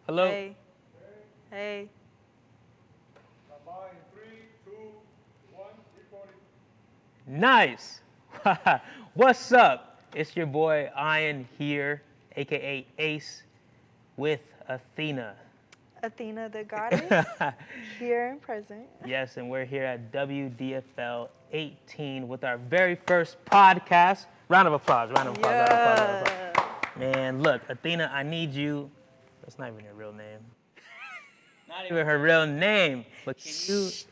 Hello. Hey. Hey. In 3, 2, 1, recording. Nice. What's up? It's your boy Ian here, aka Ace, with Athena. Athena the goddess, here and present. Yes, and we're here at WDFL 18 with our very first podcast. Round of applause, round of applause, round of applause, round of applause. Yeah. Man, look, Athena, I need you. That's not even your real name. Not even her real name. But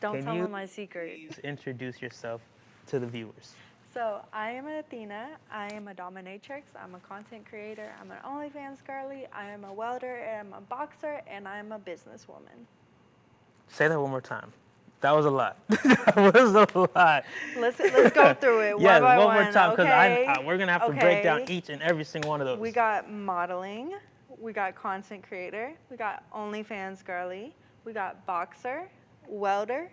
Don't tell you them my secret. please introduce yourself to the viewers? So, I am Athena. I am a dominatrix. I'm a content creator. I'm an OnlyFans girly. I am a welder. I'm a boxer. And I am a businesswoman. Say that one more time. That was a lot. That was a lot. Let's go through it Yes, one by one one. more time, because okay? we're going to have to break down each and every single one of those. We got modeling. We got content creator. We got OnlyFans girly. We got boxer, welder,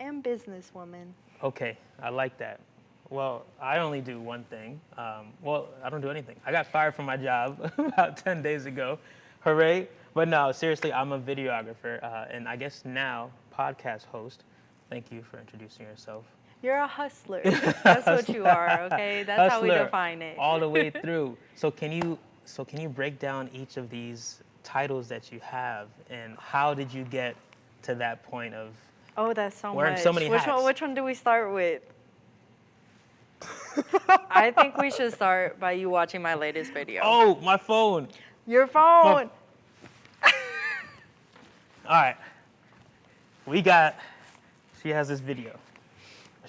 and businesswoman. Okay, I like that. Well, I only do one thing. Well, I don't do anything. I got fired from my job about 10 days ago. Hooray. But no, seriously, I'm a videographer and I guess now podcast host. Thank you for introducing yourself. You're a hustler. That's what you are, okay? That's how we Hustler, define it. all the way through. So can you break down each of these titles that you have and how did you get to that point of Oh, that's so wearing much. so many hats? Which one do we start with? I think we should start by you watching my latest video. Oh, my phone. Your phone. All right. She has this video.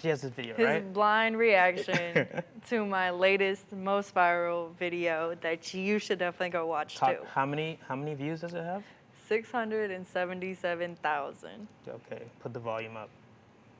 His right? blind reaction to my latest, most viral video that you should definitely go watch too. How many views does it have? 677,000. Okay, put the volume up.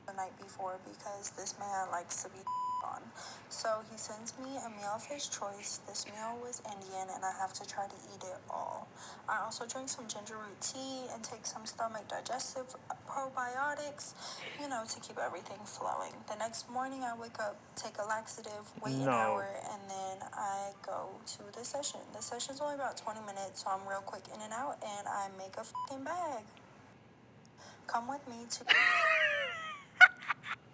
The night before because this man likes to be on. So he sends me a meal of his choice. This meal was Indian and I have to try to eat it all. I also drink some ginger root tea and take some stomach digestive probiotics, to keep everything flowing. The next morning I wake up, take a laxative, wait an hour, and then I go to the session. The session's only about 20 minutes, so I'm real quick in and out, and I make a fucking bag. Come with me to...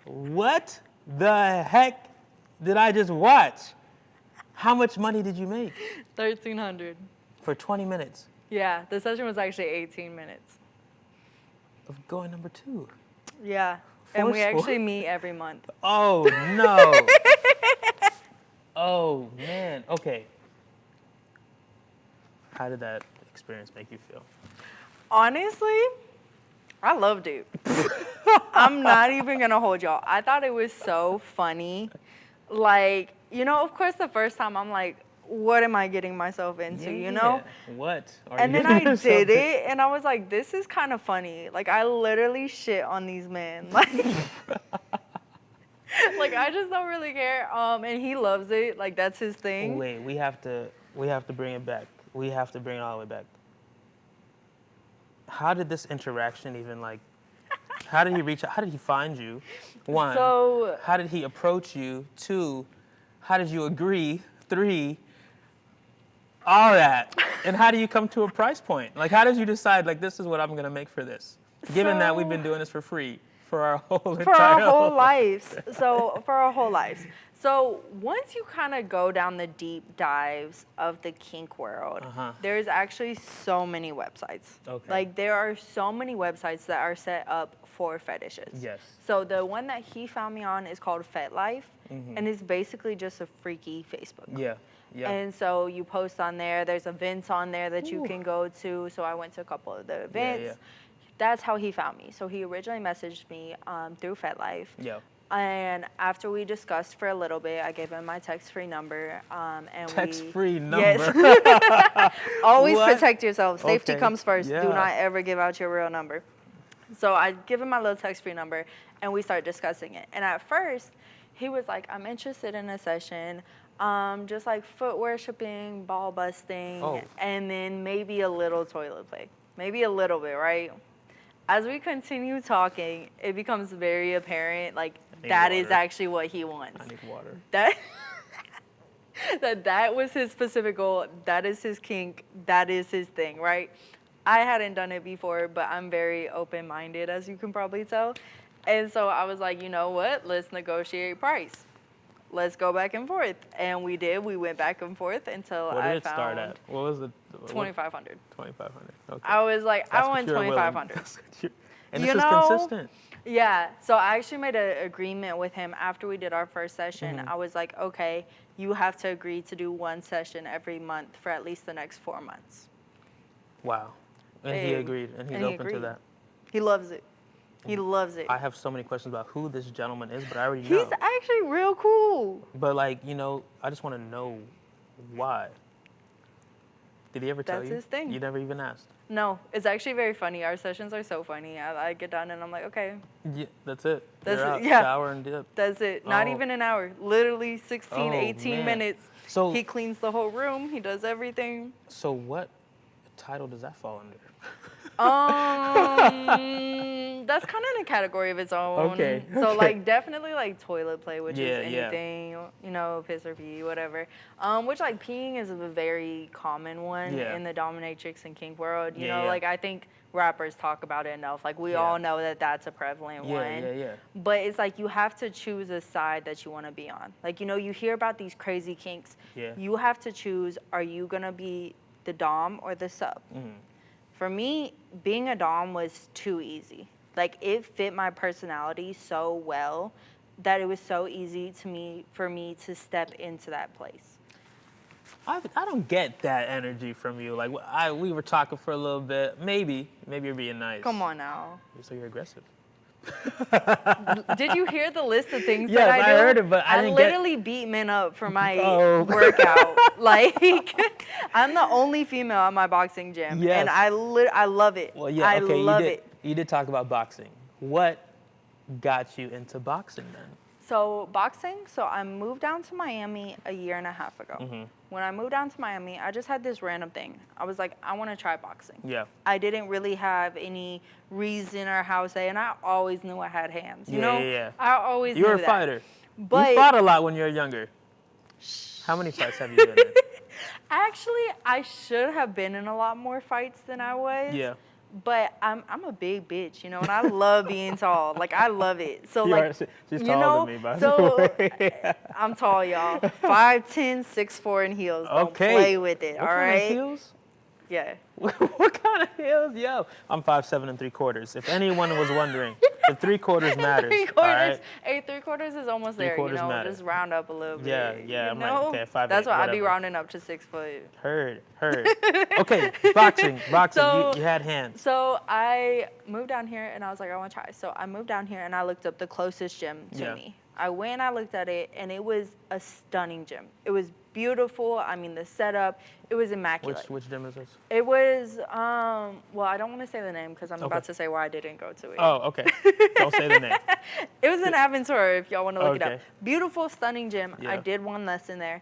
What the heck did I just watch? How much money did you make? 1,300. For 20 minutes? Yeah, the session was actually 18 minutes. Of going number 2. Yeah, and we Forceful. actually meet every month. Oh, no. Oh, man. Okay. How did that experience make you feel? Honestly, I loved it. I'm not even going to hold y'all. I thought it was so funny. Like, of course, the first time I'm like, what am I getting myself into, What? And then I did it, and I was like, this is kind of funny. Like, I literally shit on these men. Like, I just don't really care. And he loves it. Like, that's his thing. Wait, we have to bring it back. We have to bring it all the way back. How did this interaction even how did he reach out? How did he find you? 1, So, how did he approach you? 2, how did you agree? 3, all that. And how do you come to a price point? Like, how did you decide, this is what I'm going to make for this? Given that we've been doing this for free for our whole lives. So, for our whole lives. So, once you kind of go down the deep dives of the kink world, there's actually so many websites. Okay. There are so many websites that are set up for fetishes. Yes. So, the one that he found me on is called FetLife, and it's basically just a freaky Facebook. Yeah. Yeah. And so you post on there. There's events on there that you can go to. So I went to a couple of the events. Yeah. That's how he found me. So he originally messaged me through FetLife. Yeah. And after we discussed for a little bit, I gave him my text-free number. Text-free number? Yes. Always What? protect yourself. Safety Okay. comes first. Yeah. Do not ever give out your real number. So I give him my little text-free number, and we start discussing it. And at first, he was like, I'm interested in a session. Just like foot worshiping, ball busting, and then maybe a little toilet play. Maybe a little bit, right? As we continue talking, it becomes very apparent, that is actually what he wants. I need water. That was his specific goal. That is his kink. That is his thing, right? I hadn't done it before, but I'm very open-minded, as you can probably tell. And so I was like, you know what? Let's negotiate price. Let's go back and forth. And we did. We went back and forth until What did I it start found at? What was it? 2,500. 2,500. Okay. I was like, That's I what want you were willing. 2,500. And You this is know, consistent. Yeah, so I actually made an agreement with him after we did our first session. Mm-hmm. I was like, okay, you have to agree to do one session every month for at least the next 4 months. Wow. And he agreed, and he's open to that. He loves it. He loves it. I have so many questions about who this gentleman is, but I already know. He's actually real cool. But like, I just want to know why. Did he ever tell That's you? his thing. You never even asked. No, it's actually very funny. Our sessions are so funny. I get done and I'm like, okay, Yeah, that's it. That's You're it, out, yeah. shower and dip. that's it. Not Oh. even an hour. Literally 16, Oh, 18 man. minutes. So- he cleans the whole room. He does everything. So what title does that fall under? That's kind of in a category of its own. Okay, So okay. like definitely like toilet play, which Yeah, is yeah. anything, piss or pee, whatever. Which like peeing is a very common one Yeah. in the dominatrix and kink world. You Yeah, know, yeah. like I think rappers talk about it enough. Like we Yeah. all know that that's a prevalent Yeah, one. yeah, yeah. But it's like you have to choose a side that you want to be on. Like, you hear about these crazy kinks. Yeah. You have to choose, are you going to be the dom or the sub? Mhm. For me, being a dom was too easy. Like, it fit my personality so well that it was so easy for me to step into that place. I don't get that energy from you. Like, we were talking for a little bit. Maybe you're being nice. Come on now. So you're aggressive. Did you hear the list of things Yes, that I do? I heard it, but I didn't get- literally beat men up for my Oh. workout. Like, I'm the only female at my boxing gym, Yes. and I love it. Well, yeah, I okay, love you did. it. You did talk about boxing. What got you into boxing then? So boxing, I moved down to Miami a year and a half ago. Mm-hmm. When I moved down to Miami, I just had this random thing. I was like, I want to try boxing. Yeah. I didn't really have any reason or how to say, and I always knew I had hands. You Yeah, know, yeah, yeah. I always You knew were a that. fighter. But you fought a lot when you were younger. How many fights have you been in? actually, I should have been in a lot more fights than I was. Yeah. But I'm a big bitch, and I love being tall. Like, I love it. So, You like, are- she's you taller know, than me, by the so way. I'm tall, y'all. 5'10", 6'4" in heels. Don't Okay. play with it, What all kind of right? heels? Yeah. What kind of heels? Yo, I'm 5'7" and 3/4. If anyone was wondering, the 3/4 matters. 3/4. All right? Hey, 3/4 is almost there. 3/4 matter. Just round up a little bit. Yeah, yeah, You I'm like, know? okay, 5'8", That's why I'd be whatever. rounding up to 6 foot. Heard. Okay, boxing. So- you had hands. So I moved down here and I was like, I want to try. So I moved down here and I looked up the closest gym to Yeah. me. I went and I looked at it and it was a stunning gym. It was beautiful. I mean, the setup, it was immaculate. Which gym is this? It was, well, I don't want to say the name because I'm Okay. about to say why I didn't go to it. Oh, okay. Don't say the name. It was in Aventura if y'all want to look it Okay. up. Beautiful, stunning gym. I Yeah. did one lesson there,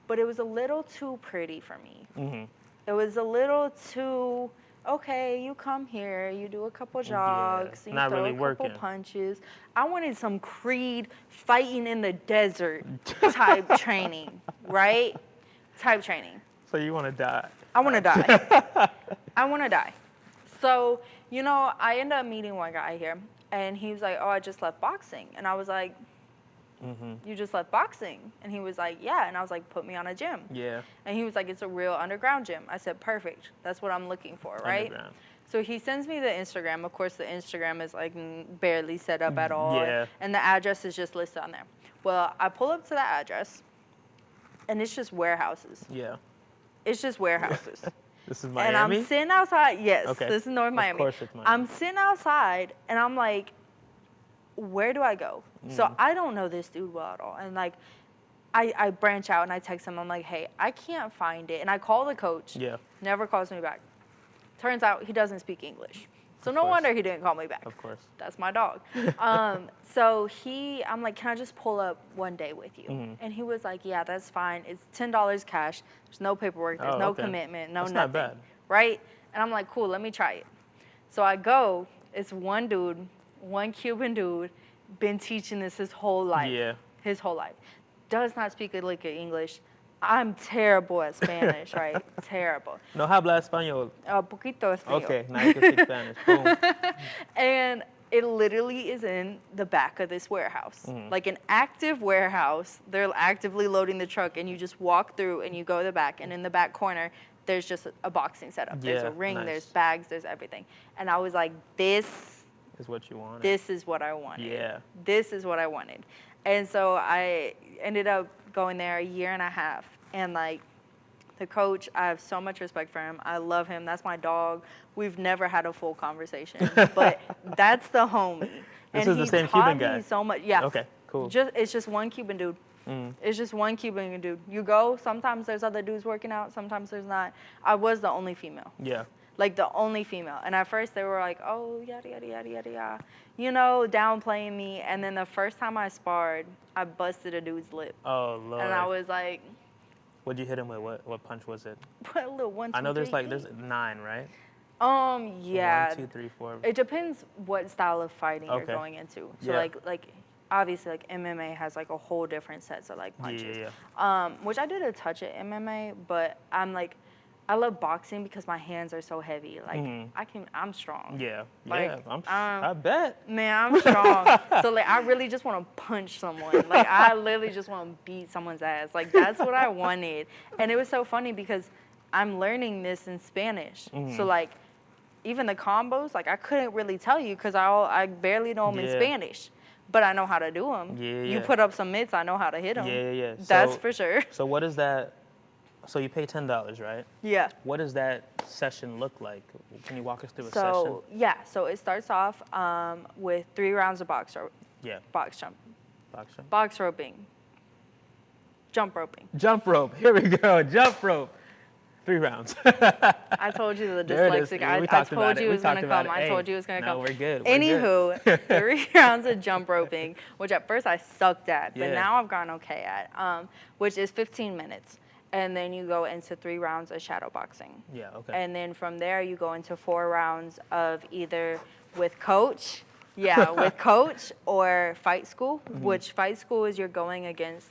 but it was a little too pretty for me. Mm-hmm. It was a little too, okay, you come here, you do a couple jogs, you not throw really a couple working. punches. I wanted some Creed fighting in the desert type training, right? Type training. So you want to die? I want to die. I want to die. So, I ended up meeting one guy here, and he was like, oh, I just left boxing. And I was like, you just left boxing? And he was like, yeah. And I was like, put me on a gym. Yeah. And he was like, it's a real underground gym. I said, perfect. That's what I'm looking for, right? Underground. So he sends me the Instagram. Of course, the Instagram is like barely set up at all. Yeah. And the address is just listed on there. Well, I pull up to that address, and it's just warehouses. Yeah. It's just warehouses. This is And Miami. I'm sitting outside. Yes, Okay. this is North Miami. Of course it's Miami. I'm sitting outside, and I'm like, where do I go? So I don't know this dude well at all. And like, I branch out and I text him. I'm like, hey, I can't find it. And I call the coach. Yeah. Never calls me back. Turns out he doesn't speak English. So no course. wonder he didn't call me back. Of course. That's my dog. So I'm like, can I just pull up one day with you? Mhm. And he was like, yeah, that's fine. It's $10 cash. There's no paperwork. There's Oh, no okay. commitment. No That's nothing. not bad. Right? And I'm like, cool, let me try it. So I go. It's one dude, one Cuban dude, been teaching this his whole life. Yeah. His whole life. Does not speak a lick of English. I'm terrible at Spanish, right? Terrible. No habla español. Poquito español. Okay, now you can speak Spanish. Boom. And it literally is in the back of this warehouse, like an active warehouse. They're actively loading the truck, and you just walk through and you go to the back, and in the back corner, there's just a boxing setup. There's Yeah, a ring, nice. there's bags, there's everything. And I was like, this Is what you wanted. this is what I wanted. Yeah. This is what I wanted. And so I ended up going there a year and a half. And like the coach, I have so much respect for him. I love him. That's my dog. We've never had a full conversation, but that's the homie. This and is the he same taught Cuban me guy. so much. Yeah. Okay, cool. It's just one Cuban dude. It's just one Cuban dude. You go, sometimes there's other dudes working out, sometimes there's not. I was the only female. Yeah. Like the only female. And at first they were like, oh, yada, yada, yada, yada, yada. You know, downplaying me. And then the first time I sparred, I busted a dude's lip. Oh Lord. And I was like, What'd you hit him with? What punch was it? put a little 1, 2, I know there's 3, like there's 9, right? yeah. 1, 2, 3, 4. It depends what style of fighting you're Okay. going into. So Yeah. like obviously like MMA has like a whole different sets of like punches. Yeah. Which I did a touch at MMA, but I'm like, I love boxing because my hands are so heavy. Like I'm strong. Yeah. Like, Yeah. I bet. Man, I'm strong. So like I really just want to punch someone. Like I literally just want to beat someone's ass. Like that's what I wanted. And it was so funny because I'm learning this in Spanish. So like even the combos, like I couldn't really tell you because I barely know them in Yeah. Spanish. But I know how to do them. Yeah, You yeah. put up some mitts, I know how to hit them. Yeah. That's So- for sure. So what is that? So you pay $10, right? Yeah. What does that session look like? Can you walk us through a So session? yeah, so it starts off with 3 rounds of box Yeah. jump, Box jump. box roping, jump roping. Jump rope. Here we go. Jump rope. 3 rounds. I told you the There it is. dyslexic. Yeah, we I talked told about you it. it We was gonna talked about come. it. I Hey, told you it was gonna no, come. we're good. We're Anywho, 3 rounds of jump roping, which at first I sucked at, but Yeah. now I've gotten okay at, which is 15 minutes. And then you go into 3 rounds of shadow boxing. Yeah. Okay. And then from there you go into 4 rounds of either with coach, with coach or fight school, which fight school is you're going against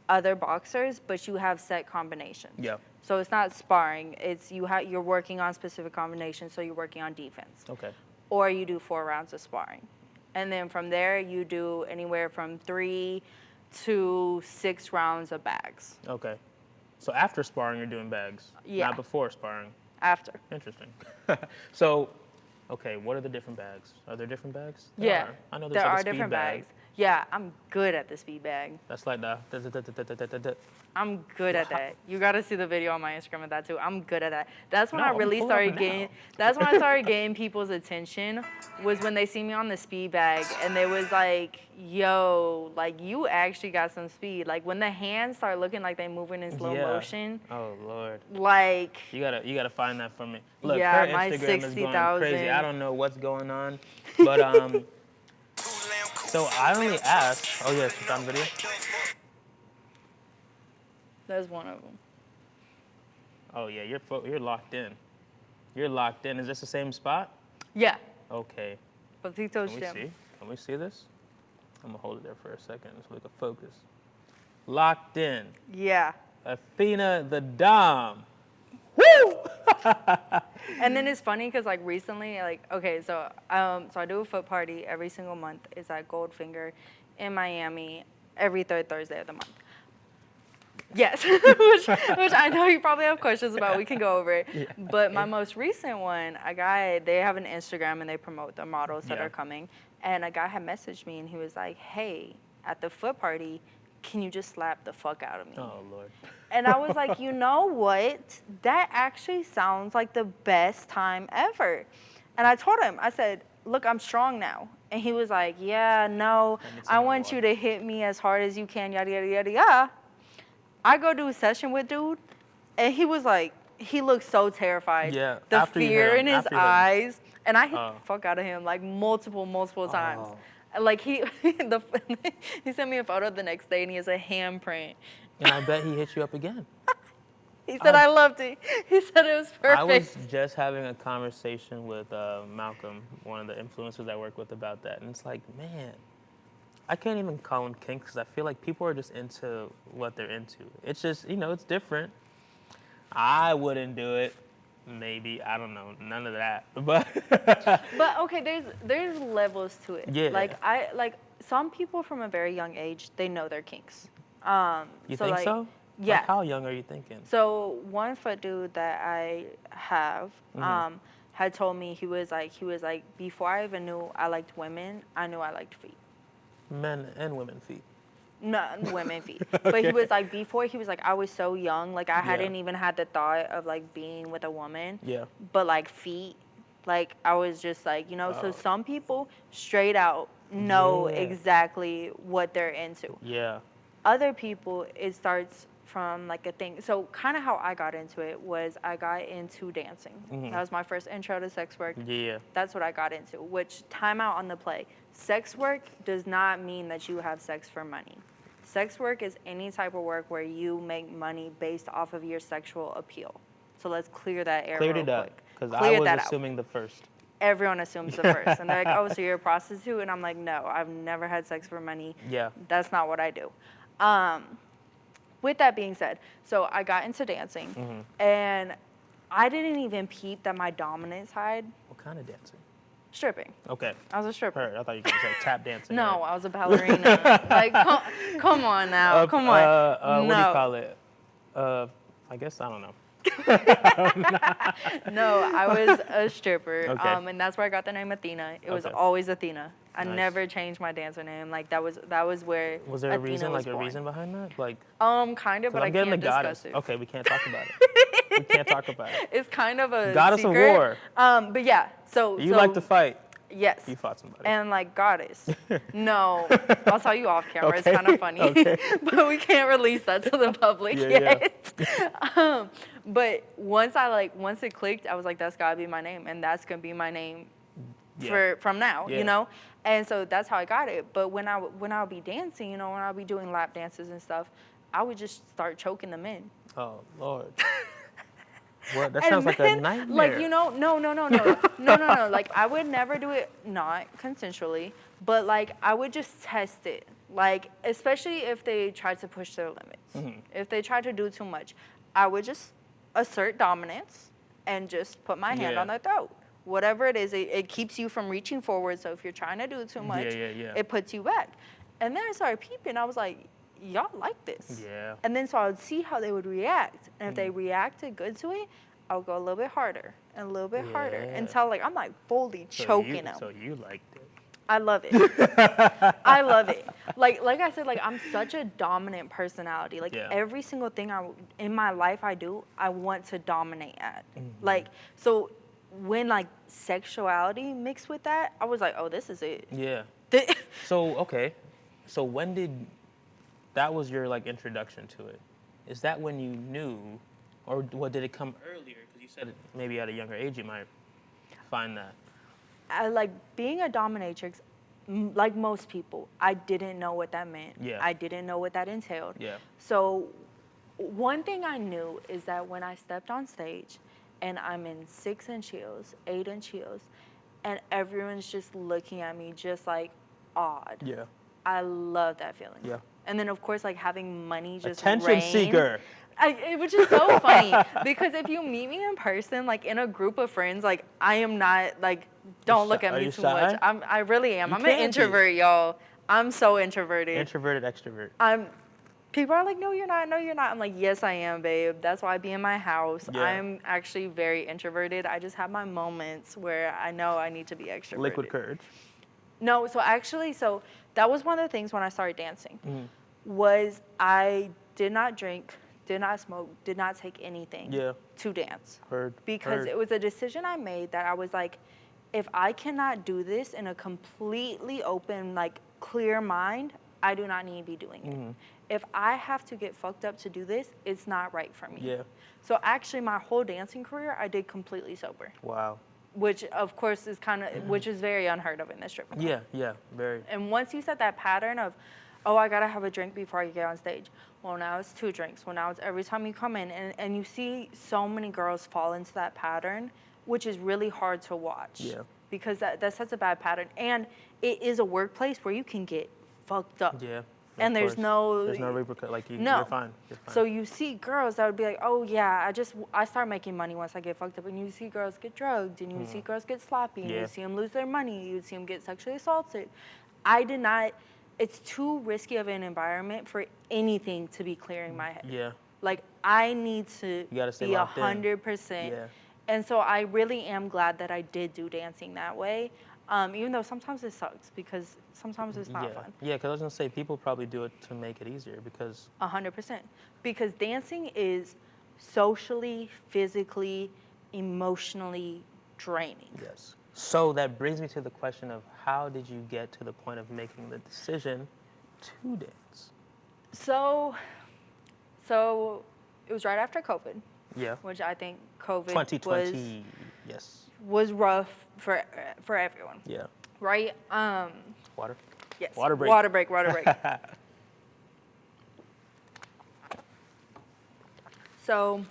other boxers, but you have set combinations. Yeah. So it's not sparring. It's you're working on specific combinations, so you're working on defense. Okay. Or you do 4 rounds of sparring. And then from there you do anywhere from 3 to 6 rounds of bags Okay. So after sparring, you're doing bags. Yeah. Not before sparring. after. Interesting. So, okay, what are the different bags? Are there different bags? There Yeah. are. I know there's There like are a speed different bag. bags. Yeah, I'm good at the speed bag. That's like the. I'm good at that. You got to see the video on my Instagram of that too. I'm good at that. That's when No, I I'm really pulling started up now. getting. That's when I started getting people's attention. Was when they see me on the speed bag and they was like, "Yo, like you actually got some speed." Like when the hands start looking like they moving in slow Yeah. motion. Oh Lord. Like You gotta find that for me. Look, Yeah, her my Instagram is going 60,000. crazy. I don't know what's going on, but so I only asked. Oh yes, it's on video. there's one of them. Oh yeah, you're locked in. You're locked in. Is this the same spot? Yeah, Okay. Patito's Can we gym. see? Can we see this? I'm gonna hold it there for a second so we can focus. Locked in. Yeah. Athena the Dom. And then it's funny because like recently, like okay, so I do a foot party every single month. It's at Goldfinger in Miami every 3rd Thursday of the month. Yes, which I know you probably have questions about. We can go over it. Yeah. But my most recent one, a guy, they have an Instagram and they promote the models that Yeah. are coming. And a guy had messaged me and he was like, "Hey, at the foot party, can you just slap the fuck out of me?" Oh Lord. And I was like, you know what? That actually sounds like the best time ever. And I told him, I said, look, I'm strong now. And he was like, yeah, no, I want you to hit me as hard as you can, yada, yada, yada, yada. I go do a session with dude, and he was like, he looked so terrified. Yeah, The after you hit fear him, in his after you hit him. eyes. And I hit Oh. the fuck out of him like multiple times. Oh. Like he sent me a photo the next day and he has a handprint. And I bet he hit you up again. He said I loved it. He said it was perfect. I was just having a conversation with Malcolm, one of the influencers I work with, about that, and it's like, man, I can't even call them kinks because I feel like people are just into what they're into. It's just, it's different. I wouldn't do it. Maybe, I don't know, none of that. But But okay, there's levels to it. Yeah. Like some people from a very young age, they know their kinks. You so think like, so? Yeah. Like, how young are you thinking? So one foot dude that I have Mm-hmm. had told me he was like before I even knew I liked women, I knew I liked feet. Men and women feet. No, women feet. But he was like before he was like I was so young, like I hadn't even had the thought of like being with a woman. Yeah. But like feet, like I was just like, so some people straight out know Yeah. exactly what they're into. Yeah. Other people, it starts from like a thing. So kind of how I got into it was I got into dancing. Mhm. That was my first intro to sex work. Yeah. That's what I got into, which time out on the play. Sex work does not mean that you have sex for money. Sex work is any type of work where you make money based off of your sexual appeal. So let's clear that air Cleared real it up. quick. Because I Cleared was that out. assuming the first. Everyone assumes the first. And they're like, oh, so you're a prostitute? And I'm like, no, I've never had sex for money. Yeah. That's not what I do. With that being said, so I got into dancing, Mm-hmm. and I didn't even peep that my dominant side, What kind of dancing? stripping. Okay. I was a stripper. Heard. I thought you were going to say tap dancing. No, right? I was a ballerina. Like, come on now, come on. What do you No. call it? I guess, I don't know. No, I was a stripper, Okay. and that's where I got the name Athena. It was Okay. always Athena. I Nice. never changed my dancer name. Like that was where. Was there a Athena reason, was like a born. reason behind that? Like, Kind of, but I'm I getting can't the goddess. discuss it. Okay, we can't talk about it. We can't talk about it. It's kind of a Goddess of secret. war. But yeah, so You like to fight. Yes. You fought somebody. And like goddess. No, I'll tell you off camera. Okay, It's kind of funny, okay. but we can't release that to the public Yeah, yet. But once it clicked, I was like, that's gotta be my name, and that's gonna be my name Yeah. from now, Yeah. And so that's how I got it. But when I would be dancing, when I would be doing lap dances and stuff, I would just start choking them in. Oh, Lord. What? That And sounds like a then, nightmare. Like, no. Like, I would never do it not consensually, but like, I would just test it. Like, especially if they tried to push their limits. Mm-hmm. If they tried to do too much, I would just assert dominance and just put my hand Yeah. on their throat. Whatever it is, it keeps you from reaching forward. So if you're trying to do too much, Yeah. it puts you back. And then I started peeping. I was like, y'all like this. Yeah. And then so I would see how they would react. And if they reacted good to it, I would go a little bit harder and a little bit harder Yeah. until like I'm like fully choking them. So you liked it. I love it. I love it. Like I said, like I'm such a dominant personality. Like Yeah. every single thing in my life I do, I want to dominate at. Mm-hmm. Like so when like sexuality mixed with that, I was like, oh, this is it. Yeah. So, okay. So when that was your like introduction to it? Is that when you knew, or what, did it come earlier? Because you said maybe at a younger age you might find that. I like being a dominatrix, like most people, I didn't know what that meant. Yeah. I didn't know what that entailed. Yeah. So one thing I knew is that when I stepped on stage and I'm in 6-inch heels, 8-inch heels, and everyone's just looking at me just like odd. Yeah. I love that feeling. Yeah. And then of course like having money just Attention rain. seeker. Which is so funny because if you meet me in person, like in a group of friends, like I am not like, don't look at Are me you too shy? much. I really am. You I'm an can't be. introvert, y'all. I'm so introverted. Introverted extrovert. People are like, no, you're not. No, you're not. I'm like, yes, I am, babe. That's why I be in my house. Yeah. I'm actually very introverted. I just have my moments where I know I need to be extroverted. Liquid courage. No, so that was one of the things when I started dancing, Mm-hmm. was I did not drink, did not smoke, did not take anything Yeah. to dance. Heard. Because Heard. it was a decision I made that I was like, if I cannot do this in a completely open, like clear mind, I do not need to be doing it. Mm-hmm. If I have to get fucked up to do this, it's not right for me. Yeah. So actually my whole dancing career, I did completely sober, Wow. which of course is which is very unheard of in this strip club. Yeah. Very. And once you set that pattern of, oh, I gotta have a drink before I get on stage. Well, now it's 2 drinks. Well, now it's every time you come in. And you see so many girls fall into that pattern, which is really hard to watch. Yeah. Because that sets a bad pattern. And it is a workplace where you can get fucked up. Yeah. And of there's course. no- There's no repercussion. Like No. you're fine. You're fine. So you see girls that would be like, oh yeah, I start making money once I get fucked up. And you see girls get drugged, and you see girls get sloppy, and Yeah. you see them lose their money, you see them get sexually assaulted. I did not. It's too risky of an environment for anything to be clearing my head. Yeah. Like I need to You gotta stay be locked in. 100%. Yeah. And so I really am glad that I did do dancing that way, even though sometimes it sucks because sometimes it's not yeah. fun. Yeah, because I was gonna say people probably do it to make it easier because 100%. Because dancing is socially, physically, emotionally draining. yes. So that brings me to the question of how did you get to the point of making the decision to dance? So it was right after COVID, Yeah. which I think COVID 2020. Yes. was rough for everyone, Yeah. right? Water. Yes. Water break. Water break. Water break. So,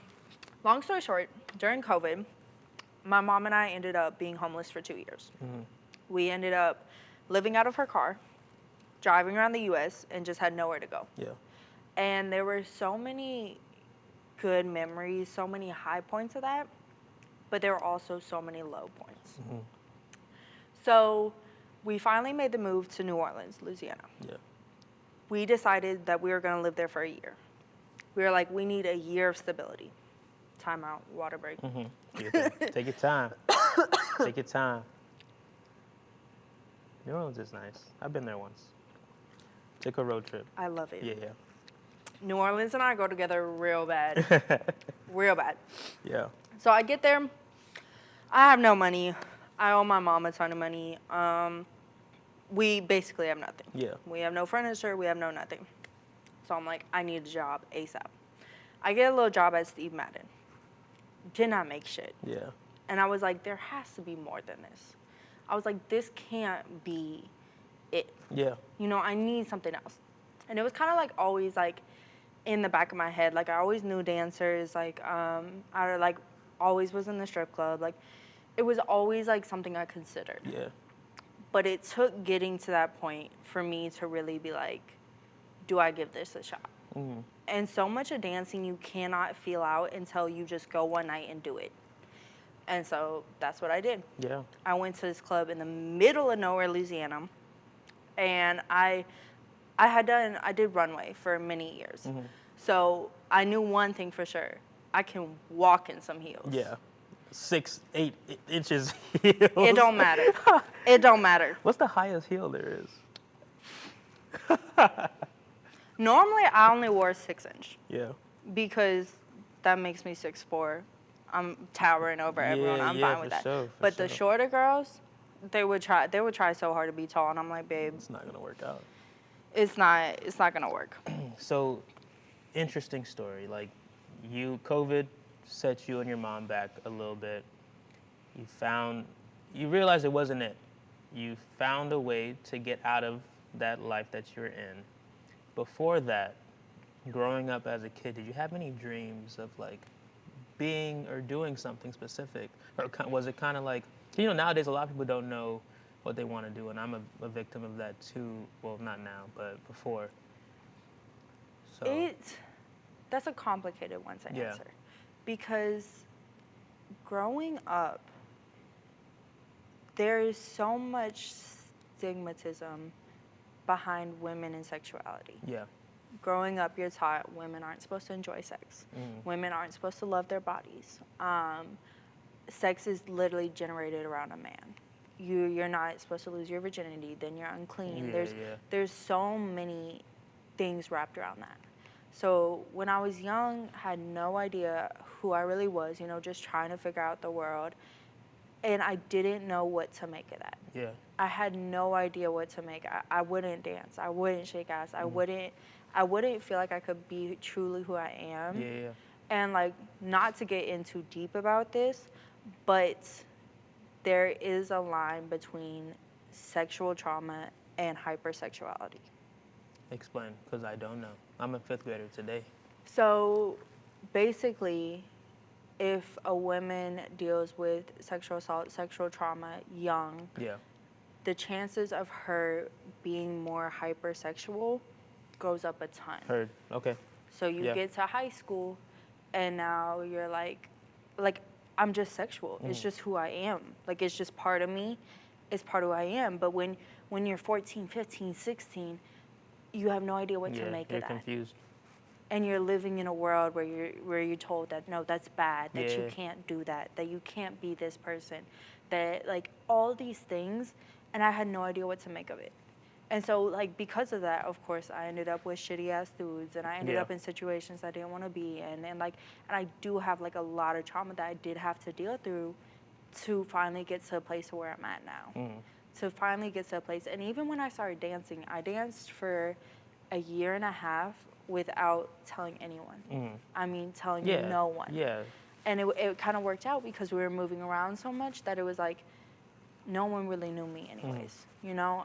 long story short, during COVID, my mom and I ended up being homeless for 2 years. We ended up living out of her car, driving around the U.S., and just had nowhere to go. Yeah. And there were so many good memories, so many high points of that, but there were also so many low points. So we finally made the move to New Orleans, Louisiana. Yeah. We decided that we were going to live there for a year. We were like, we need a year of stability. Time out, water break. Take your time. Take your time. New Orleans is nice. I've been there once. Took a road trip. I love it. Yeah. New Orleans and I go together real bad. Real bad. Yeah. So I get there. I have no money. I owe my mom a ton of money. We basically have nothing. Yeah. We have no furniture. We have no nothing. So I'm like, I need a job ASAP. I get a little job at Steve Madden. Did not make shit. Yeah. And I was like, there has to be more than this. I was like, this can't be it. Yeah. You know, I need something else. And it was kind of like always like in the back of my head. Like I always knew dancers. Like I like always was in the strip club. Like it was always like something I considered. Yeah. But it took getting to that point for me to really be like, do I give this a shot? And so much of dancing you cannot feel out until you just go one night and do it. And so that's what I did. Yeah. I went to this club in the middle of nowhere, Louisiana, and I did runway for many years. So I knew one thing for sure. I can walk in some heels. Yeah. 6, 8 inches heels. It don't matter. It don't matter. What's the highest heel there is? Normally, I only wore 6-inch Yeah. because that makes me 6'4". I'm towering over everyone. I'm fine with that. Sure, But the shorter girls, they would try so hard to be tall, and I'm like, babe, It's not gonna work out. it's not gonna work. So, interesting story. Like, COVID set you and your mom back a little bit. You realized it wasn't it. You found a way to get out of that life that you were in. Before that, growing up as a kid, did you have any dreams of like being or doing something specific? Or was it kind of like, nowadays a lot of people don't know what they want to do, and I'm a victim of that too. Well, not now, but before. So, That's a complicated one to Yeah. answer. Because growing up, there is so much stigmatism behind women and sexuality. yeah. Growing up, you're taught women aren't supposed to enjoy sex. Women aren't supposed to love their bodies. Sex is literally generated around a man. You're not supposed to lose your virginity, then you're unclean. There's so many things wrapped around that. So when I was young, I had no idea who I really was, just trying to figure out the world. And I didn't know what to make of that. Yeah. I had no idea what to make. I wouldn't dance. I wouldn't shake ass. I wouldn't feel like I could be truly who I am. Yeah. And like, not to get in too deep about this, but there is a line between sexual trauma and hypersexuality. Explain, because I don't know. I'm a 5th grader today. So basically, if a woman deals with sexual assault, sexual trauma young, Yeah. the chances of her being more hypersexual goes up a ton. Heard. Okay. So you Yeah. get to high school, and now you're like I'm just sexual. It's just who I am. Like, it's just part of me. It's part of who I am. But when you're 14, 15, 16, you have no idea what to make you're of that. confused. And you're living in a world where you're told that no, that's bad, that you Yeah. can't do that you can't be this person, that like all these things, and I had no idea what to make of it. And so like because of that, of course, I ended up with shitty ass dudes, and I ended Yeah. up in situations I didn't want to be in, and I do have like a lot of trauma that I did have to deal through to finally get to a place where I'm at now. To finally get to a place, and even when I started dancing, I danced for a year and a half without telling anyone. I mean, telling Yeah. no one. Yeah. And it kind of worked out because we were moving around so much that it was like no one really knew me anyways, you know?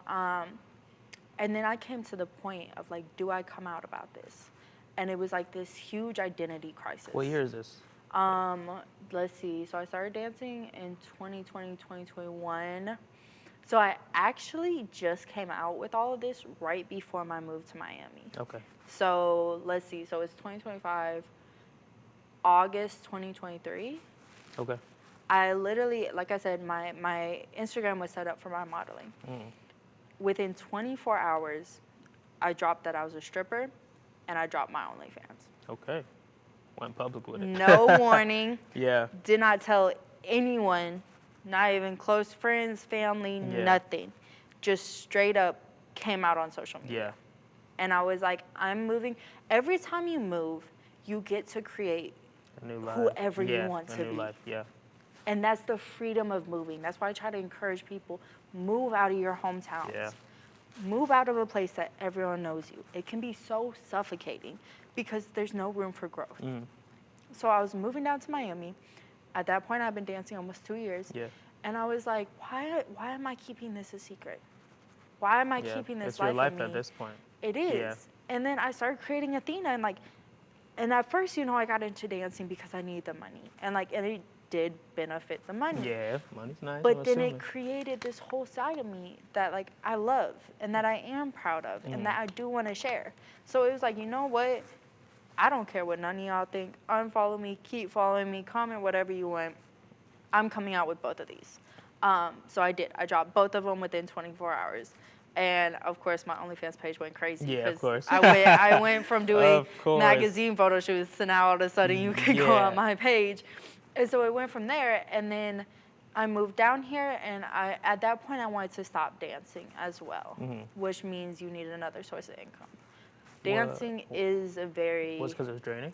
And then I came to the point of like, do I come out about this? And it was like this huge identity crisis. What year is this? Let's see. So I started dancing in 2020, 2021. So I actually just came out with all of this right before my move to Miami. Okay. So let's see. So it's 2025, August 2023. Okay. I literally, like I said, my Instagram was set up for my modeling. Within 24 hours, I dropped that I was a stripper, and I dropped my OnlyFans. Okay. Went public with it. No warning. Yeah. Did not tell anyone, not even close friends, family, nothing. Just straight up came out on social media. Yeah. And I was like, I'm moving. Every time you move, you get to create A new life. whoever you Yeah, want a to new be. life. Yeah. And that's the freedom of moving. That's why I try to encourage people, move out of your hometowns. Yeah. Move out of a place that everyone knows you. It can be so suffocating because there's no room for growth. So I was moving down to Miami. At that point, I've been dancing almost 2 years. Yeah. And I was like, why am I keeping this a secret? Why am I Yeah. keeping this It's your life from me? at this point. It is. Yeah. And then I started creating Athena, and at first, I got into dancing because I needed the money. And it did benefit the money. Yeah. Money's nice. But I'm then assuming. it created this whole side of me that I love and that I am proud of and that I do want to share. So it was like, you know what? I don't care what none of y'all think. Unfollow me, keep following me, comment whatever you want. I'm coming out with both of these. So I did. I dropped both of them within 24 hours. And of course, my OnlyFans page went crazy. Yeah, of 'cause course. I went from doing Of course. magazine photo shoots to now all of a sudden you can go Yeah. on my page. And so it went from there. And then I moved down here, and at that point I wanted to stop dancing as well, which means you need another source of income. Dancing is a very. Was because it was draining?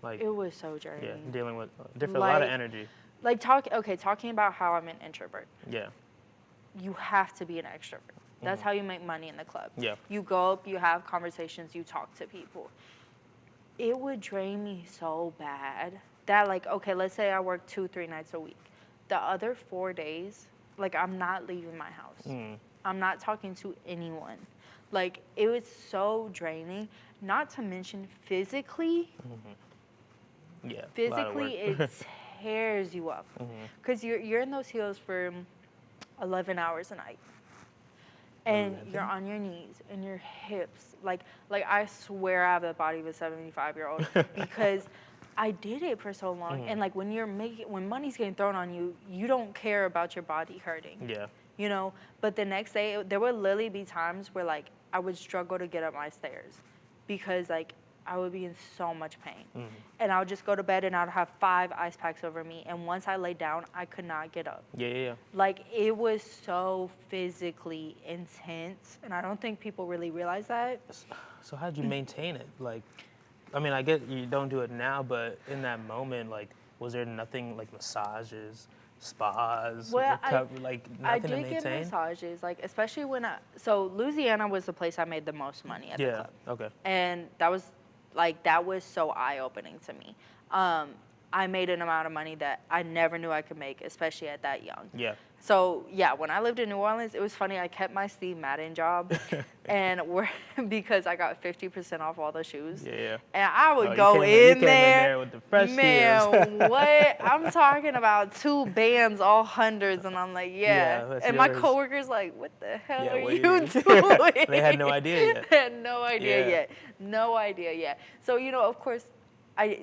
Like, It was so draining. yeah, dealing with a lot of Like- energy. Talking about how I'm an introvert. Yeah. You have to be an extrovert. That's how you make money in the club. Yeah. You go up, you have conversations, you talk to people. It would drain me so bad that let's say I work 2-3 nights a week. The other 4 days, I'm not leaving my house. I'm not talking to anyone. It was so draining, not to mention physically. Yeah. a lot of Physically, work. it tears you up. Because you're in those heels for 11 hours a night. And you're on your knees and your hips. I swear I have the body of a 75-year-old because I did it for so long. And when money's getting thrown on you, you don't care about your body hurting. Yeah. But the next day, there would literally be times where I would struggle to get up my stairs because I would be in so much pain. And I would just go to bed and I'd have 5 ice packs over me. And once I laid down, I could not get up. Yeah. It was so physically intense. And I don't think people really realize that. So how'd you maintain it? I get you don't do it now, but in that moment, was there nothing massages, spas, Well, nothing I to did maintain? get massages, especially when so Louisiana was the place I made the most money at the club. Okay. And that was so eye-opening to me. I made an amount of money that I never knew I could make, especially at that young. Yeah. So yeah, when I lived in New Orleans, it was funny. I kept my Steve Madden job, and because I got 50% off all the shoes. Yeah. And I would Oh, go you came in there. with the fresh Man, heels. what? I'm talking about 2 bands, all hundreds, and I'm like, Yeah, that's and my yours. coworkers like, what the hell Yeah, are what you you doing? They had no idea yet. They had no idea Yeah. yet. No idea yet. So of course,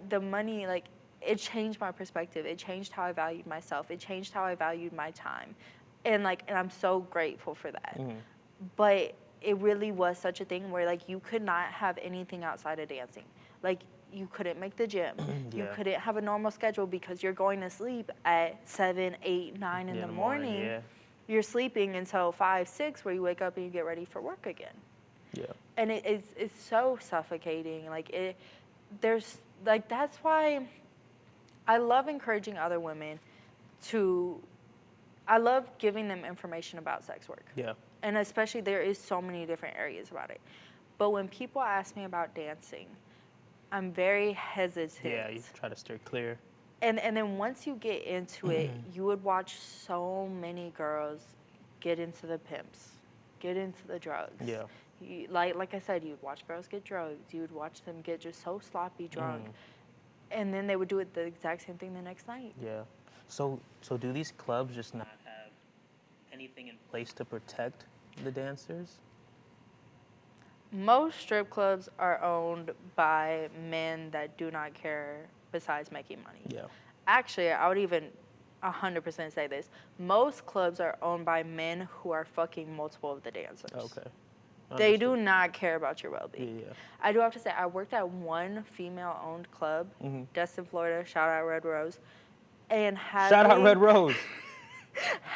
the money, like, it changed my perspective. It changed how I valued myself. It changed how I valued my time. And I'm so grateful for that. Mhm. But it really was such a thing where like you could not have anything outside of dancing. Like you couldn't make the gym. You Yeah. couldn't have a normal schedule because you're going to sleep at 7, 8, 9 in the morning. Yeah. You're sleeping until 5, 6 where you wake up and you get ready for work again. Yeah. And it's so suffocating. That's why I love encouraging other women I love giving them information about sex work. Yeah. And especially there is so many different areas about it. But when people ask me about dancing, I'm very hesitant. Yeah, you try to steer clear. And then once you get into it, you would watch so many girls get into the pimps, get into the drugs. Yeah. Like I said, you'd watch girls get drugs. You would watch them get just so sloppy drunk. And then they would do it the exact same thing the next night. Yeah. So do these clubs just not have anything in place to protect the dancers? Most strip clubs are owned by men that do not care besides making money. Yeah. Actually, I would even 100% say this. Most clubs are owned by men who are fucking multiple of the dancers. Okay. They do not care about your well-being. Yeah. I do have to say, I worked at one female-owned club, Destin, Florida. Shout out Red Rose. And Shout out Red Rose.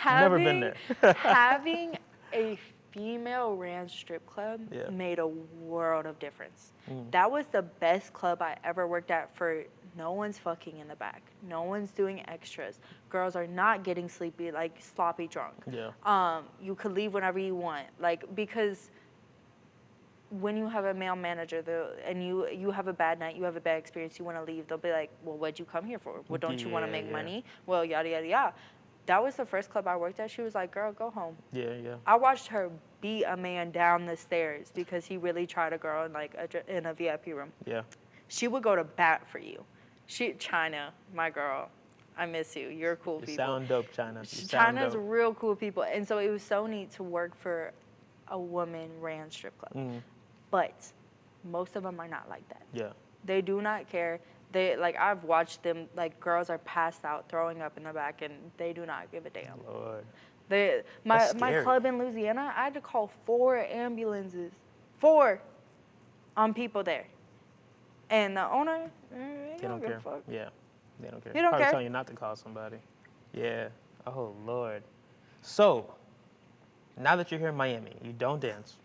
Never been there. Having a female ran strip club Yeah. made a world of difference. That was the best club I ever worked at for no one's fucking in the back. No one's doing extras. Girls are not getting sleepy, like sloppy drunk. Yeah. You could leave whenever you want. Because when you have a male manager and you have a bad night, you have a bad experience, you want to leave, they'll be like, well, what'd you come here for? Well, don't you want to make money? Well, yada, yada, yada. That was the first club I worked at. She was like, girl, go home. Yeah. I watched her beat a man down the stairs because he really tried a girl in a VIP room. Yeah. She would go to bat for you. China, my girl, I miss you. You're cool You people. sound dope, China. China's real cool people. And so it was so neat to work for a woman-ran strip club. But most of them are not like that. Yeah. They do not care. I've watched them, girls are passed out, throwing up in the back, and they do not give a damn. Lord. My scary. club in Louisiana, I had to call 4 ambulances. 4 on people there. And the owner, They don't care. give a fuck. Yeah. They don't care. He don't Probably care. telling you not to call somebody. Yeah. Oh, Lord. So, now that you're here in Miami, you don't dance.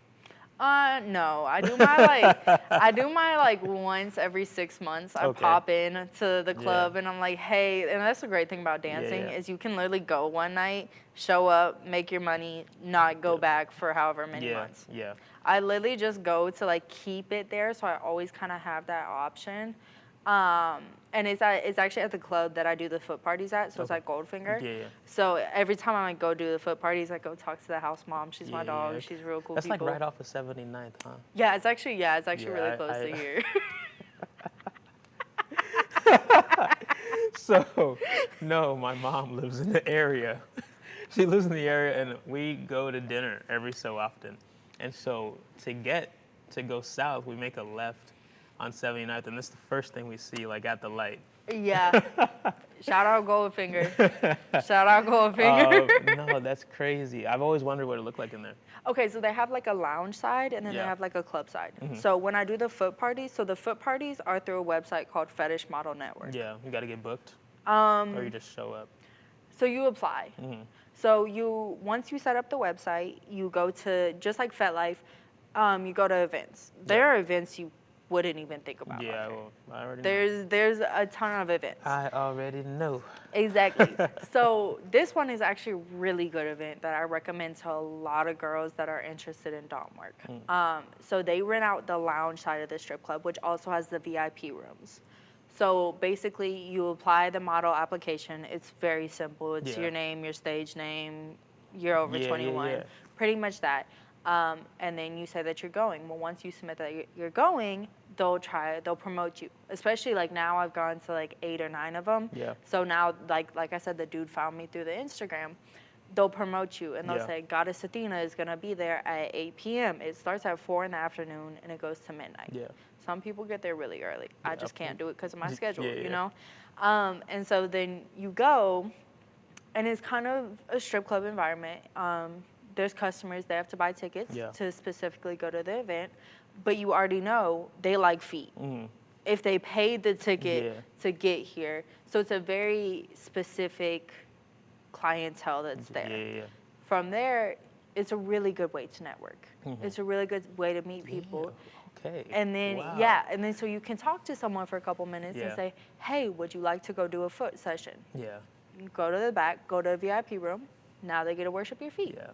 No, I do my once every 6 months. I Okay. pop in to the club Yeah. and I'm like, hey, and that's the great thing about dancing yeah. is you can literally go one night, show up, make your money, not go back for however many months. Yeah. I literally just go to keep it there, so I always kind of have that option. And it's actually at the club that I do the foot parties at, so it's at Goldfinger. Yeah. So every time I go do the foot parties, I go talk to the house mom. She's my Yeah, dog. yeah. She's real cool. That's people. right off of 79th, huh? Yeah, it's actually Yeah, really close to here. So, no, my mom lives in the area. She lives in the area, and we go to dinner every so often. And so to go south, we make a left on 79th, and this is the first thing we see, at the light. Yeah. Shout out Goldfinger. Shout out Goldfinger. No, that's crazy. I've always wondered what it looked like in there. Okay, so they have a lounge side and then they Yeah. have a club side. So when I do the foot parties, so the foot parties are through a website called Fetish Model Network. Yeah, you got to get booked, or you just show up. So you apply. So once you set up the website, you go to, just like FetLife, you go to events. There are events you wouldn't even think about. Yeah, okay? well, I already know. There's a ton of events. I already know. Exactly. So this one is actually a really good event that I recommend to a lot of girls that are interested in dom work. So they rent out the lounge side of the strip club, which also has the VIP rooms. So basically, you apply the model application. It's very simple. It's Yeah. your name, your stage name, you're over Yeah, 21, yeah. pretty much that. And then you say that you're going. Well, once you submit that you're going, they'll promote you. Especially like now, I've gone to like 8 or 9 of them. Yeah. So now, like I said, the dude found me through the Instagram. They'll promote you and they'll Yeah. say Goddess Athena is gonna be there at 8 p.m. It starts at 4 in the afternoon and it goes to midnight. Yeah. Some people get there really early. I just can't do it because of my Yeah, schedule, yeah. you know? And so then you go, and it's kind of a strip club environment. There's customers, they have to buy tickets Yeah. to specifically go to the event, but you already know they like feet. If they paid the ticket Yeah. to get here. So it's a very specific clientele that's there. Yeah. From there, it's a really good way to network. It's a really good way to meet people. Okay. And then, Wow. and then so you can talk to someone for a couple minutes Yeah. and say, hey, would you like to go do a foot session? Yeah. You go to the back, go to a VIP room. Now they get to worship your feet. Yeah.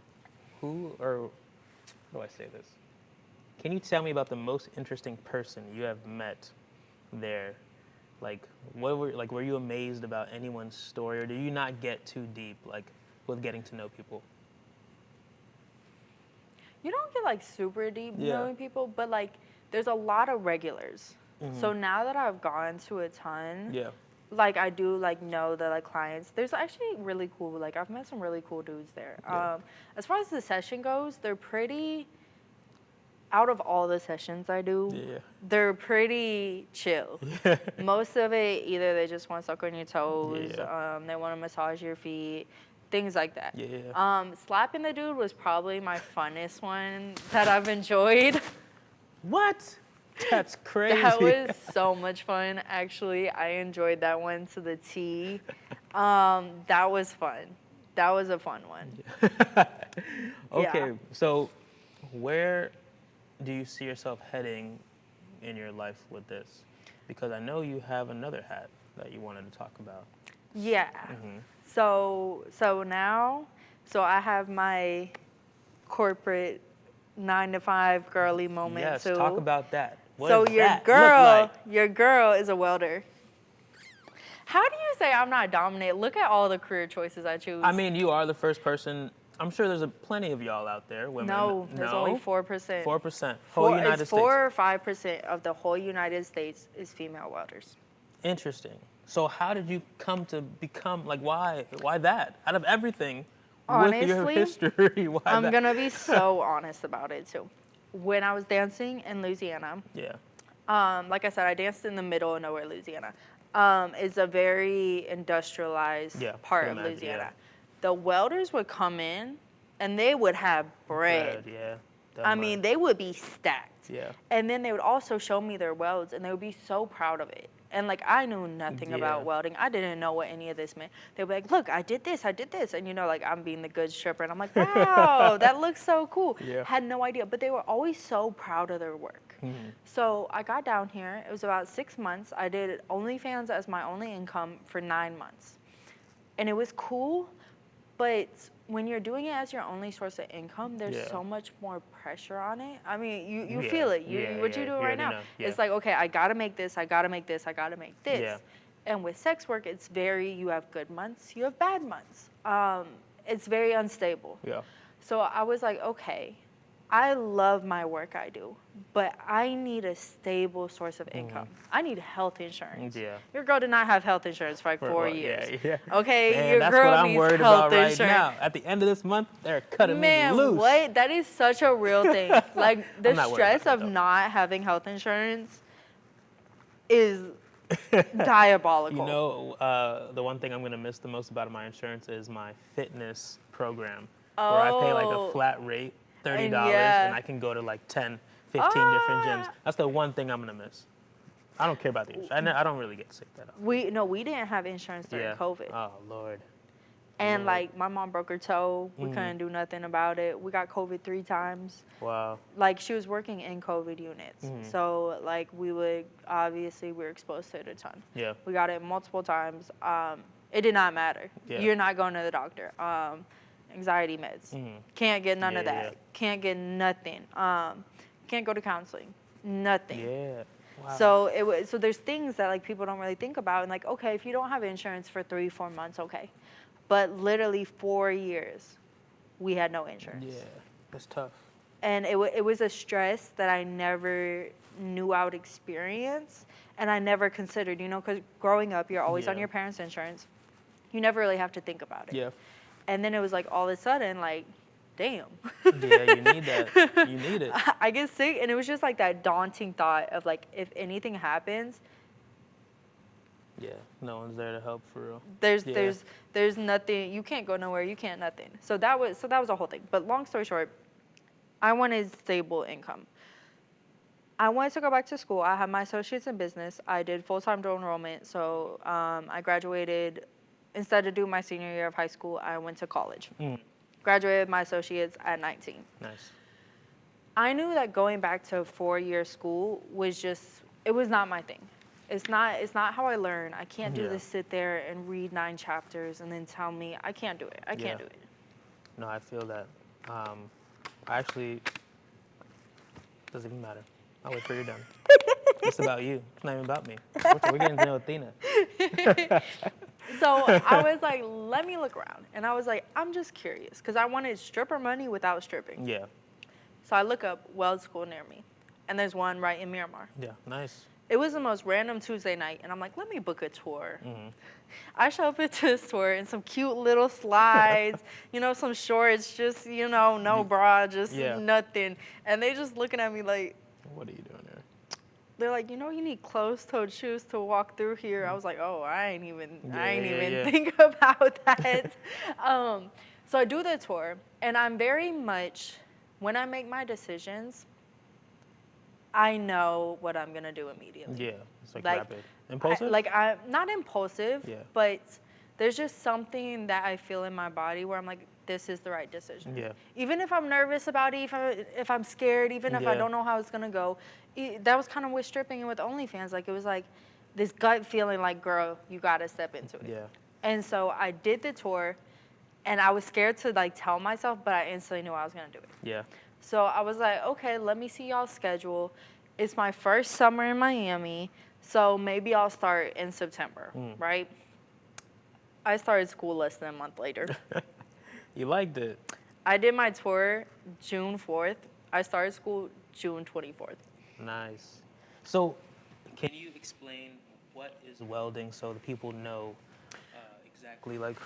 Who or how do I say this? Can you tell me about the most interesting person you have met there? Like, were you amazed about anyone's story, or do you not get too deep, like, with getting to know people? You don't get like super deep Yeah. knowing people, but like there's a lot of regulars. So now that I've gone to a ton, Yeah. like I do like know the like clients. There's actually really cool, like I've met some really cool dudes there. Yeah. As far as the session goes, they're pretty, out of all the sessions I do, Yeah. they're pretty chill. Most of it, either they just want to suck on your toes, Yeah. they want to massage your feet, things like that. Yeah. Slapping the dude was probably my funnest one that I've enjoyed. What? That's crazy. That was so much fun, actually. I enjoyed that one to the T. That was fun. That was a fun one. Okay, Yeah. so where do you see yourself heading in your life with this? Because I know you have another hat that you wanted to talk about. Yeah. So now, I have my corporate 9-to-5 girly moment Yes, too. talk about that. What So does your that girl, look like? your girl is a welder. How do you say I'm not dominant? Look at all the career choices I choose. I mean, you are the first person. I'm sure there's plenty of y'all out there, women. no, there's only 4%. 4%. Whole United it's States. 4 or 5% of the whole United States is female welders. Interesting. So how did you come to become, like, why that? Out of everything, with your Honestly, history, why I'm that? gonna be so honest about it too. When I was dancing in Louisiana, Yeah. like I said, I danced in the middle of nowhere, Louisiana. It's a very industrialized part can of imagine, Louisiana. yeah. The welders would come in and they would have bread. Yeah. I mean, they would be stacked. Yeah. And then they would also show me their welds and they would be so proud of it. And like, I knew nothing about Yeah. welding. I didn't know what any of this meant. They'd be like, look, I did this. And you know, like I'm being the good stripper. And I'm like, wow, that looks so cool. Yeah. Had no idea. But they were always so proud of their work. So I got down here. It was about 6 months. I did OnlyFans as my only income for 9 months. And it was cool. But when you're doing it as your only source of income, there's Yeah. so much more pressure on it. I mean, you Yeah. feel it. Yeah, What yeah, you do you right already now. know. Yeah. It's like, okay, I gotta make this, I gotta make this, I gotta make this. Yeah. And with sex work, it's you have good months, you have bad months. It's very unstable. Yeah. So I was like, okay, I love my work I do, but I need a stable source of income. I need health insurance. Yeah. Your girl did not have health insurance for like 4 Well, years. Yeah. Okay, Man, your that's girl what I'm needs worried health about right insurance. now. At the end of this month, they're cutting Man, me loose. what? That is such a real thing. Like the I'm not worried stress about of it, though. not having health insurance is diabolical. You know, the one thing I'm gonna miss the most about my insurance is my fitness program, where I pay like Oh. a flat rate, $30, yeah. and I can go to like 10, 15 different gyms. Ah. That's the one thing I'm gonna miss. I don't care about the insurance. I don't really get sick that often. We didn't have insurance during Yeah. COVID. Oh Lord. And Lord. like my mom broke her toe. We couldn't do nothing about it. We got COVID 3 times. Wow. Like she was working in COVID units. So like we were exposed to it a ton. Yeah. We got it multiple times. It did not matter. Yeah. You're not going to the doctor. Anxiety meds. Can't get none of Yeah, that. yeah. Can't get nothing. Can't go to counseling. Nothing. Yeah. Wow. So there's things that like people don't really think about, and like, okay, if you don't have insurance for 3-4 months, okay, but literally 4 years we had no insurance. Yeah, that's tough. And it was a stress that I never knew I would experience, and I never considered, because growing up, you're always on Yeah. your parents' insurance. You never really have to think about it. Yeah. And then it was like all of a sudden, like, damn. Yeah, you need that. You need it. I get sick, and it was just like that daunting thought of like, if anything happens, Yeah, no one's there to help for real. there's nothing. You can't go nowhere. You can't nothing. So that was the whole thing. But long story short, I wanted stable income. I wanted to go back to school. I had my associates in business. I did full-time dual enrollment. So I graduated. Instead of doing my senior year of high school, I went to college. Graduated my associates at 19. Nice. I knew that going back to 4-year school was it was not my thing. It's not how I learn. I can't do this, sit there and read 9 chapters and then tell me I can't do it. I can't do it. No, I feel that. I actually, doesn't even matter. I'll wait till you're done. It's about you. It's not even about me. We're getting to know Athena. So I was like, let me look around. And I was like, I'm just curious because I wanted stripper money without stripping. Yeah. So I look up Weld School near me. And there's one right in Miramar. Yeah, nice. It was the most random Tuesday night. And I'm like, let me book a tour. I show up at this tour in some cute little slides, some shorts, just, no bra, just nothing. And they just looking at me like, what are you doing there? they're like, you need closed-toed shoes to walk through here. I was like, oh, I ain't even think about that. So I do the tour, and I'm very much, when I make my decisions, I know what I'm gonna do immediately. Yeah, it's like rapid. Impulsive? I'm not impulsive, Yeah. but there's just something that I feel in my body where I'm like, this is the right decision. Yeah. Even if I'm nervous about it, if I'm scared, even if I don't know how it's gonna go. That was kind of with stripping and with OnlyFans. Like, it was like this gut feeling like, girl, you gotta step into it. Yeah. And so I did the tour, and I was scared to like tell myself, but I instantly knew I was gonna do it. Yeah. So I was like, okay, let me see y'all's schedule. It's my first summer in Miami, so maybe I'll start in September, right? I started school less than a month later. You liked it. I did my tour June 4th. I started school June 24th. Nice. So, can you explain what is welding so the people know exactly like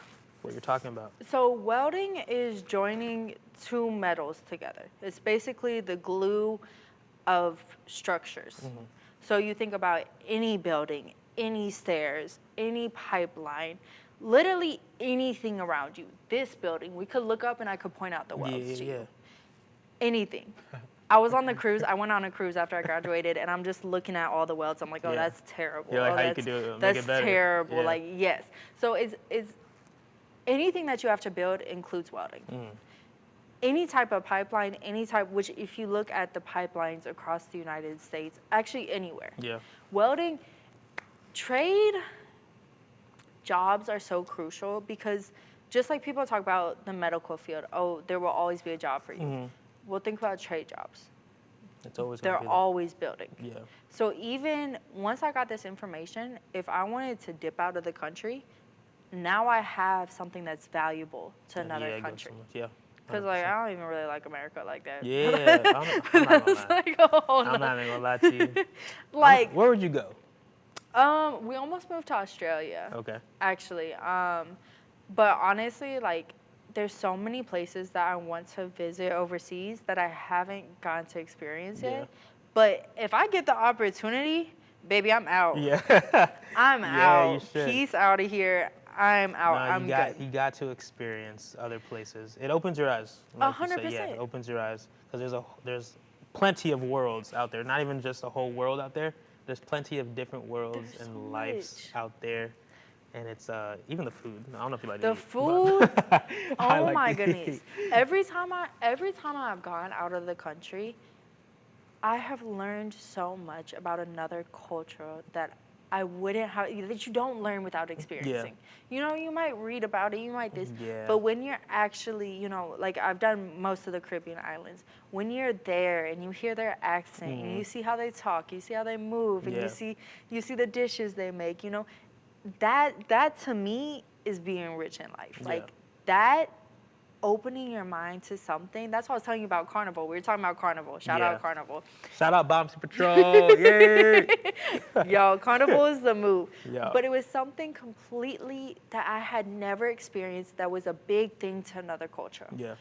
what you're talking about? So welding is joining 2 metals together. It's basically the glue of structures. So you think about any building, any stairs, any pipeline, literally anything around you. This building, we could look up and I could point out the welds to you. Anything. I was on the cruise. I went on a cruise after I graduated, and I'm just looking at all the welds. I'm like, oh, that's terrible. You're like, oh, how you could do it, make that's it better. terrible. Yeah. Like, yes. So it's anything that you have to build includes welding. Any type of pipeline, which if you look at the pipelines across the United States, actually anywhere. Yeah. Welding, trade jobs are so crucial because just like people talk about the medical field, oh, there will always be a job for you. Well, think about trade jobs. It's always They're gonna be there. always building. Yeah. So even once I got this information, if I wanted to dip out of the country, now I have something that's valuable to another it goes country. so much. Yeah. Because like I don't even really like America like that. Yeah, I'm not gonna lie. Like, oh, I'm not even gonna lie to you. like, Where would you go? we almost moved to Australia. Okay. Actually, but honestly, like, there's so many places that I want to visit overseas that I haven't gotten to experience yet. But if I get the opportunity, baby, I'm out. Yeah. I'm Yeah, out. you should. Peace out of here. I'm out. No, I'm good. you got to experience other places. It opens your eyes. Like you said. 100%. Yeah, it opens your eyes because there's plenty of worlds out there. Not even just a whole world out there. There's plenty of different worlds There's and so lives much. out there. And it's even the food. I don't know if you like The to eat, food, but I oh like my to goodness. eat. Every time I've gone out of the country, I have learned so much about another culture that I wouldn't have, that you don't learn without experiencing. You know, you might read about it, you might this, but when you're actually, you know, like I've done most of the Caribbean islands, when you're there and you hear their accent and you see how they talk, you see how they move, and you see the dishes they make, you know, that to me is being rich in life. Like that opening your mind to something. That's what I was telling you about Carnival. We were talking about Carnival. Shout out Carnival. Shout out Bombs Patrol. Yay. Yo, Carnival is the move. Yeah. But it was something completely that I had never experienced that was a big thing to another culture. Yeah.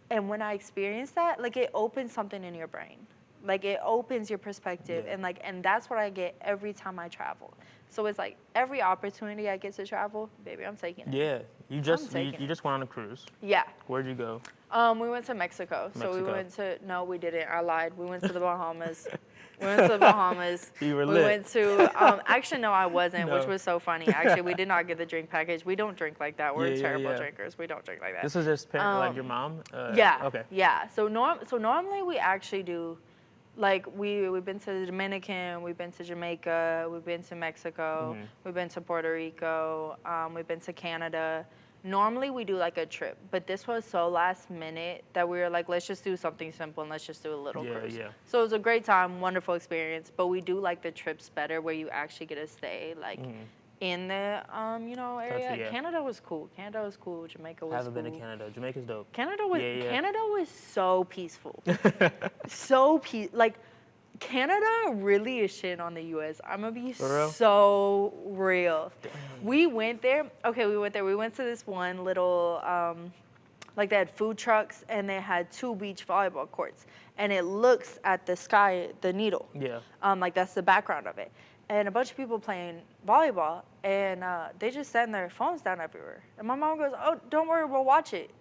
And when I experienced that, like it opens something in your brain. Like it opens your perspective and that's what I get every time I travel. So it's like every opportunity I get to travel, baby, I'm taking it. Yeah. You just went on a cruise. Yeah. Where'd you go? We went to Mexico. So we went to, no, we didn't. I lied. We went to the Bahamas. We went to the Bahamas. You were we lit. went to, actually, no, I wasn't, which was so funny. Actually, we did not get the drink package. We don't drink like that. We're terrible drinkers. We don't drink like that. This is just like your mom? Yeah. Okay. Yeah. So normally we actually do, like we've been to the Dominican, we've been to Jamaica, we've been to Mexico, we've been to Puerto Rico, we've been to Canada. Normally we do like a trip, but this was so last minute that we were like, let's just do something simple and let's just do a little cruise. Yeah. So it was a great time, wonderful experience, but we do like the trips better where you actually get to stay like in the you know, area. Country, Canada was cool. Jamaica was cool. I haven't been to Canada. Jamaica's dope. Canada was so peaceful. Like Canada really is shit on the U.S. I'm gonna be so real. Dang. We went there. Okay, we went there. We went to this one little, like they had food trucks and they had 2 beach volleyball courts, and it looks at the sky, the needle. Yeah. Like that's the background of it, and a bunch of people playing volleyball, and they just setting their phones down everywhere. And my mom goes, "Oh, don't worry, we'll watch it."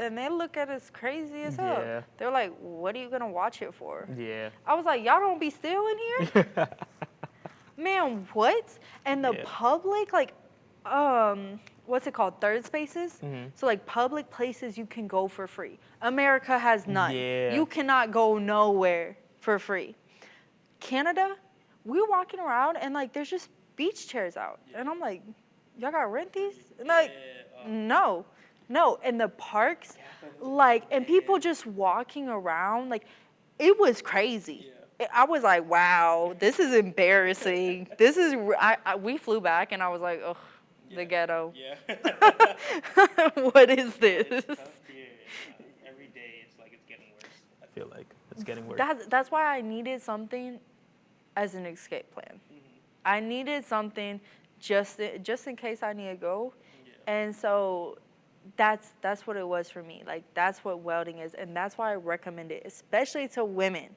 And they look at us crazy as hell. Yeah. They're like, what are you going to watch it for? Yeah. I was like, y'all don't be still in here? Man, what? And the public, like, what's it called? Third spaces? So, like, public places you can go for free. America has none. Yeah. You cannot go nowhere for free. Canada, we were walking around and, like, there's just beach chairs out. And I'm like, y'all got to rent these? And like, no. No, and the parks, like, and people just walking around, like, it was crazy. I was like, wow, this is embarrassing. This is, we flew back, and I was like, ugh, the ghetto. What is this? Every day it's like it's getting worse. I feel like it's getting worse. That's why I needed something as an escape plan. I needed something just in case I need to go. And so that's what it was for me. Like, that's what welding is, and that's why I recommend it, especially to women.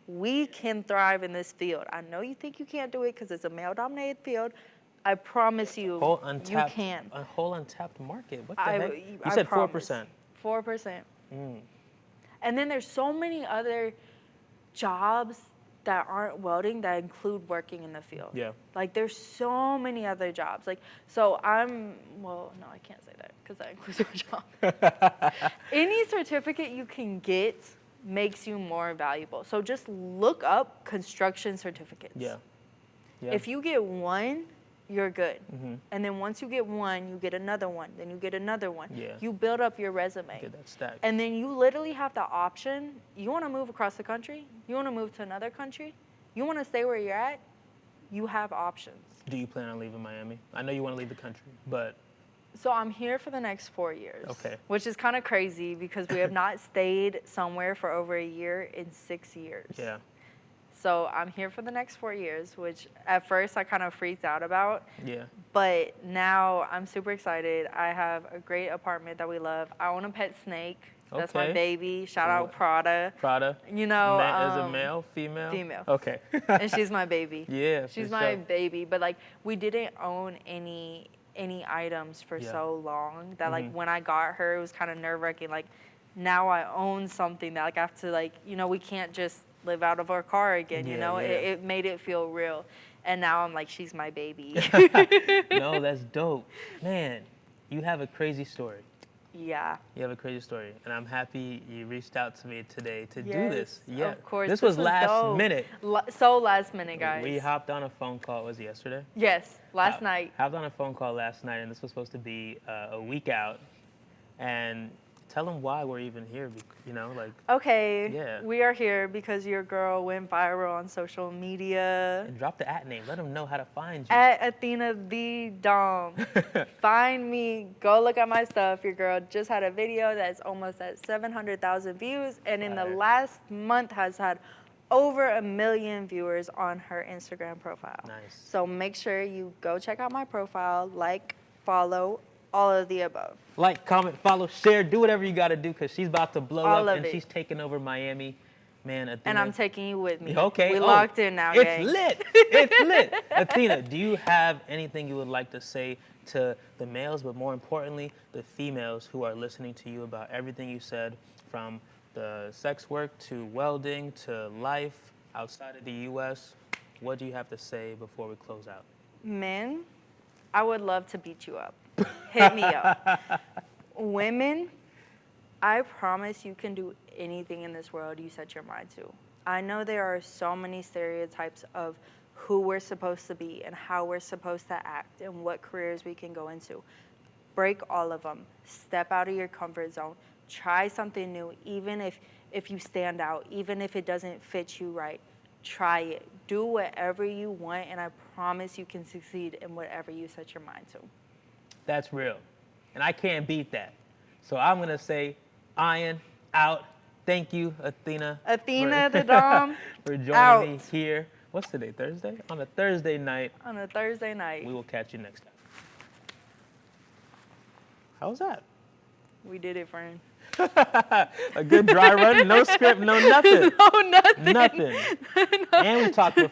We can thrive in this field. I know you think you can't do it because it's a male-dominated field. I promise you, you can. A whole untapped market. What the heck? You said 4%. 4%. And then there's so many other jobs that aren't welding that include working in the field. Yeah. Like, there's so many other jobs. Like, so well, no, I can't say that because that includes your job. Any certificate you can get makes you more valuable. So just look up construction certificates. Yeah. If you get one, you're good. And then once you get one, you get another one. Then you get another one. Yeah. You build up your resume. Get that stack. And then you literally have the option. You want to move across the country? You want to move to another country? You want to stay where you're at? You have options. Do you plan on leaving Miami? I know you want to leave the country, but... So I'm here for the next 4 years. Okay. Which is kind of crazy because we have not stayed somewhere for over a year in 6 years. Yeah. So I'm here for the next 4 years, which at first I kind of freaked out about. Yeah. But now I'm super excited. I have a great apartment that we love. I own a pet snake. That's my baby. Shout out Prada. Prada. You know. Is it male, female? Female. Okay. And she's my baby. Yeah. She's my baby. But like, we didn't own any items for so long that like when I got her, it was kind of nerve-wracking. Like, now I own something that like I have to like, you know, we can't just live out of our car again, you know? It made it feel real. And now I'm like, she's my baby. No, that's dope. Man, you have a crazy story. Yeah. You have a crazy story, and I'm happy you reached out to me today to do Yes, this. Yeah, of course. This was last dope. minute. So last minute, guys. We hopped on a phone call. Was it yesterday? Yes, last night. Hopped on a phone call last night, and this was supposed to be a week out. And tell them why we're even here. Okay. Yeah. We are here because your girl went viral on social media. And drop the @name. Let them know how to find you. At Athena the Dom. Find me. Go look at my stuff. Your girl just had a video that's almost at 700,000 views, and in the Fire. last month has had over 1 million viewers on her Instagram profile. Nice. So make sure you go check out my profile, like, follow, all of the above. Like, comment, follow, share, do whatever you got to do because she's about to blow All up of and it. she's taking over Miami. Man, Athena. And I'm taking you with me. Okay. We locked in now, It's gang. lit. It's lit. Athena, do you have anything you would like to say to the males, but more importantly, the females who are listening to you about everything you said, from the sex work to welding to life outside of the U.S.? What do you have to say before we close out? Men, I would love to beat you up. Hit me up. Women, I promise you can do anything in this world you set your mind to. I know there are so many stereotypes of who we're supposed to be and how we're supposed to act and what careers we can go into. Break all of them. Step out of your comfort zone. Try something new, even if you stand out, even if it doesn't fit you right. Try it. Do whatever you want, and I promise you can succeed in whatever you set your mind to. That's real. And I can't beat that. So I'm going to say, Iron out. Thank you, Athena. Athena the Dom, for joining out. me here. What's today, Thursday? On a Thursday night. On a Thursday night. We will catch you next time. How was that? We did it, friend. A good dry run, no script, no nothing. No, nothing. Nothing. And we talked with